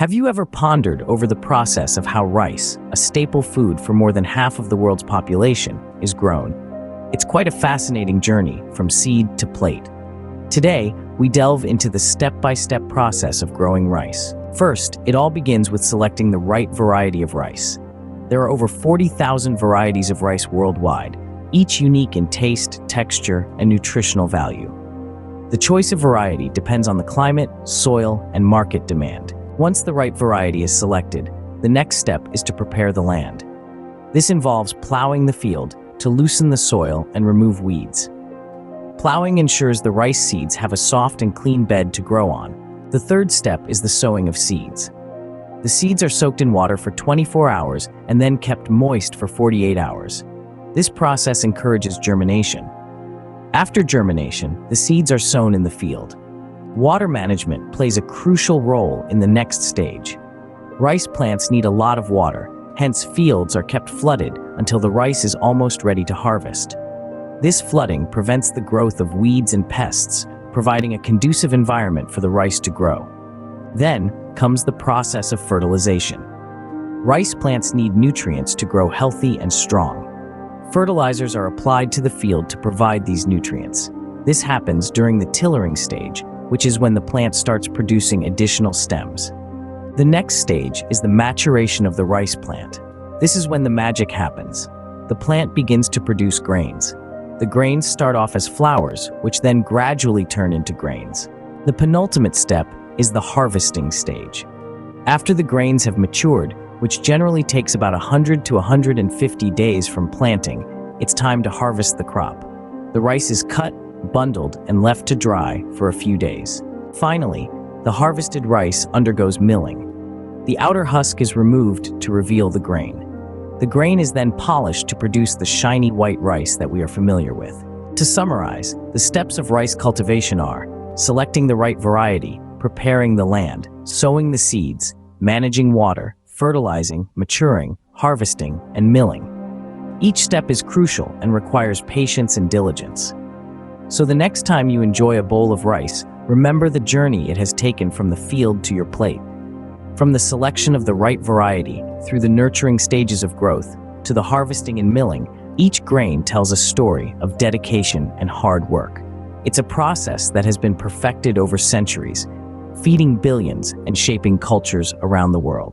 Have you ever pondered over the process of how rice, a staple food for more than half of the world's population, is grown? It's quite a fascinating journey from seed to plate. Today, we delve into the step-by-step process of growing rice. First, it all begins with selecting the right variety of rice. There are over 40,000 varieties of rice worldwide, each unique in taste, texture, and nutritional value. The choice of variety depends on the climate, soil, and market demand. Once the right variety is selected, the next step is to prepare the land. This involves plowing the field to loosen the soil and remove weeds. Plowing ensures the rice seeds have a soft and clean bed to grow on. The third step is the sowing of seeds. The seeds are soaked in water for 24 hours and then kept moist for 48 hours. This process encourages germination. After germination, the seeds are sown in the field. Water management plays a crucial role in the next stage. Rice plants need a lot of water, hence fields are kept flooded until the rice is almost ready to harvest. This flooding prevents the growth of weeds and pests, providing a conducive environment for the rice to grow. Then comes the process of fertilization. Rice plants need nutrients to grow healthy and strong. Fertilizers are applied to the field to provide these nutrients. This happens during the tillering stage, which is when the plant starts producing additional stems. The next stage is the maturation of the rice plant. This is when the magic happens. The plant begins to produce grains. The grains start off as flowers, which then gradually turn into grains. The penultimate step is the harvesting stage. After the grains have matured, which generally takes about 100 to 150 days from planting, it's time to harvest the crop. The rice is cut, bundled, and left to dry for a few days. Finally, the harvested rice undergoes milling. The outer husk is removed to reveal the grain. The grain is then polished to produce the shiny white rice that we are familiar with. To summarize, the steps of rice cultivation are selecting the right variety, preparing the land, sowing the seeds, managing water, fertilizing, maturing, harvesting, and milling. Each step is crucial and requires patience and diligence. So the next time you enjoy a bowl of rice, remember the journey it has taken from the field to your plate. From the selection of the right variety, through the nurturing stages of growth, to the harvesting and milling, each grain tells a story of dedication and hard work. It's a process that has been perfected over centuries, feeding billions and shaping cultures around the world.